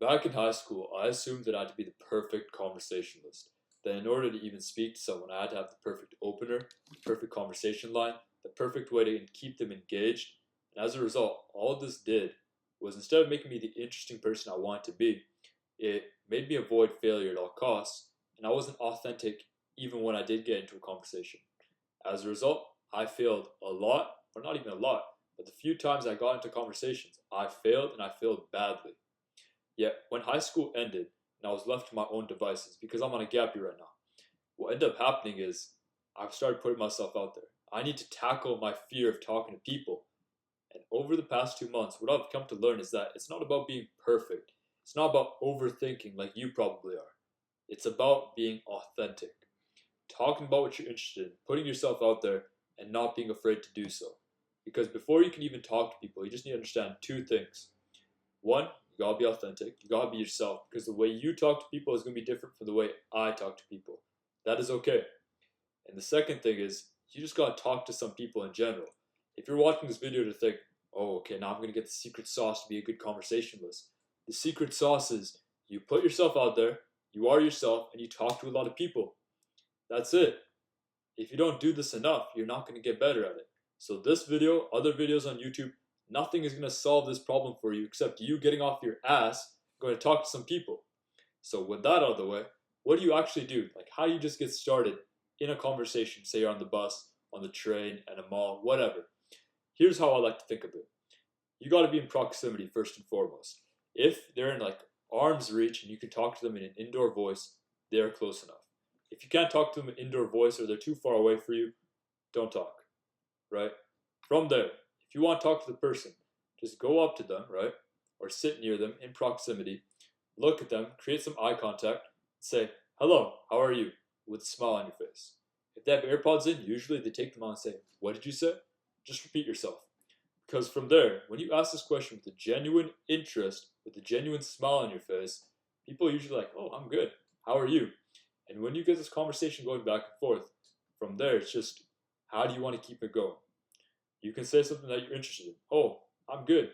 Back in high school, I assumed that I had to be the perfect conversationalist. That in order to even speak to someone, I had to have the perfect opener, the perfect conversation line, the perfect way to keep them engaged. And as a result, all this did was instead of making me the interesting person I wanted to be, it made me avoid failure at all costs, and I wasn't authentic even when I did get into a conversation. As a result, I failed a lot, or not even a lot, but the few times I got into conversations, I failed and I failed badly. Yet, when high school ended and I was left to my own devices, because I'm on a gap year right now, what ended up happening is I've started putting myself out there. I need to tackle my fear of talking to people. And over the past 2 months, what I've come to learn is that it's not about being perfect. It's not about overthinking like you probably are. It's about being authentic. Talking about what you're interested in, putting yourself out there, and not being afraid to do so. Because before you can even talk to people, you just need to understand two things. One, you gotta be authentic. You gotta be yourself because the way you talk to people is gonna be different from the way I talk to people. That is okay. And the second thing is you just gotta talk to some people in general. If you're watching this video to think, oh, okay, now I'm gonna get the secret sauce to be a good conversationalist. The secret sauce is you put yourself out there, you are yourself, and you talk to a lot of people. That's it. If you don't do this enough, you're not gonna get better at it. So this video, other videos on YouTube, nothing is going to solve this problem for you except you getting off your ass, going to talk to some people. So with that out of the way, what do you actually do? Like, how do you just get started in a conversation? Say you're on the bus, on the train, at a mall, whatever. Here's how I like to think of it. You got to be in proximity first and foremost. If they're in like arm's reach and you can talk to them in an indoor voice, they're close enough. If you can't talk to them in an indoor voice or they're too far away for you, don't talk, right? From there, if you want to talk to the person, just go up to them, right? Or sit near them in proximity, look at them, create some eye contact, say, hello, how are you? With a smile on your face. If they have AirPods in, usually they take them on and say, what did you say? Just repeat yourself. Because from there, when you ask this question with a genuine interest, with a genuine smile on your face, people are usually like, oh, I'm good. How are you? And when you get this conversation going back and forth, from there, it's just, how do you want to keep it going? You can say something that you're interested in. Oh, I'm good.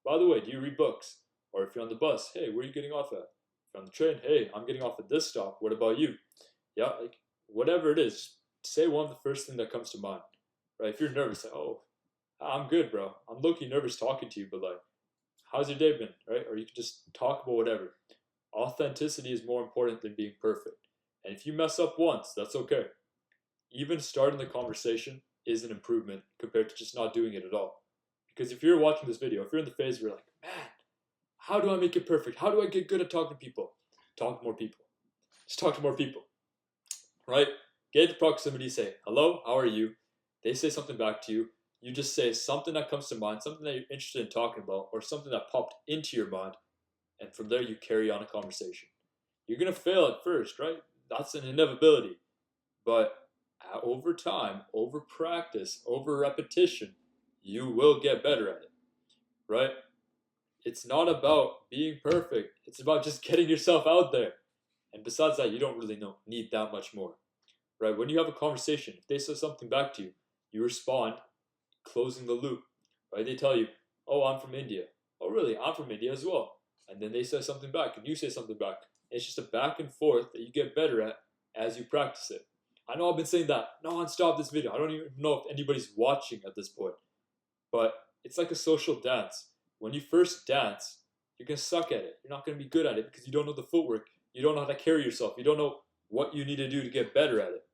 By the way, do you read books? Or if you're on the bus, hey, where are you getting off at? If you're on the train, hey, I'm getting off at this stop. What about you? Yeah, like whatever it is, say one of the first thing that comes to mind. Right? If you're nervous, say, oh, I'm good, bro. I'm low-key nervous talking to you, but like, how's your day been? Right? Or you can just talk about whatever. Authenticity is more important than being perfect. And if you mess up once, that's okay. Even starting the conversation is an improvement compared to just not doing it at all. Because if you're watching this video, if you're in the phase where you're like, man, how do I make it perfect? How do I get good at talking to people? Talk to more people. Just talk to more people, right? Get to proximity, say, hello, how are you? They say something back to you. You just say something that comes to mind, something that you're interested in talking about, or something that popped into your mind. And from there, you carry on a conversation. You're going to fail at first, right? That's an inevitability. But over time, over practice, over repetition, you will get better at it, right? It's not about being perfect. It's about just getting yourself out there. And besides that, you don't really need that much more, right? When you have a conversation, if they say something back to you, you respond, closing the loop, right? They tell you, oh, I'm from India. Oh, really? I'm from India as well. And then they say something back, and you say something back. It's just a back and forth that you get better at as you practice it. I know I've been saying that non-stop this video. I don't even know if anybody's watching at this point. But it's like a social dance. When you first dance, you're going to suck at it. You're not going to be good at it because you don't know the footwork. You don't know how to carry yourself. You don't know what you need to do to get better at it.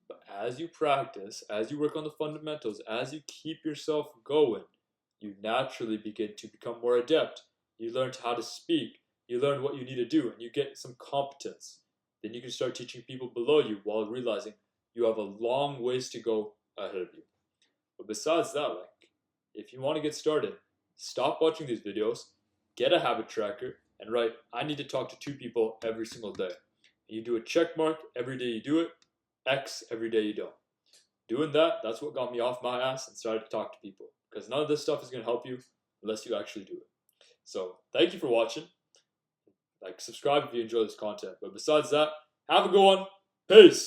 But as you practice, as you work on the fundamentals, as you keep yourself going, you naturally begin to become more adept. You learn how to speak. You learn what you need to do, and you get some competence. Then you can start teaching people below you while realizing you have a long ways to go ahead of you. But besides that, like, if you want to get started, stop watching these videos, get a habit tracker, and write, I need to talk to 2 people every single day. And you do a check mark every day you do it, X every day you don't. Doing that, that's what got me off my ass and started to talk to people. Because none of this stuff is going to help you unless you actually do it. So, thank you for watching. Like, subscribe if you enjoy this content. But besides that, have a good one. Peace!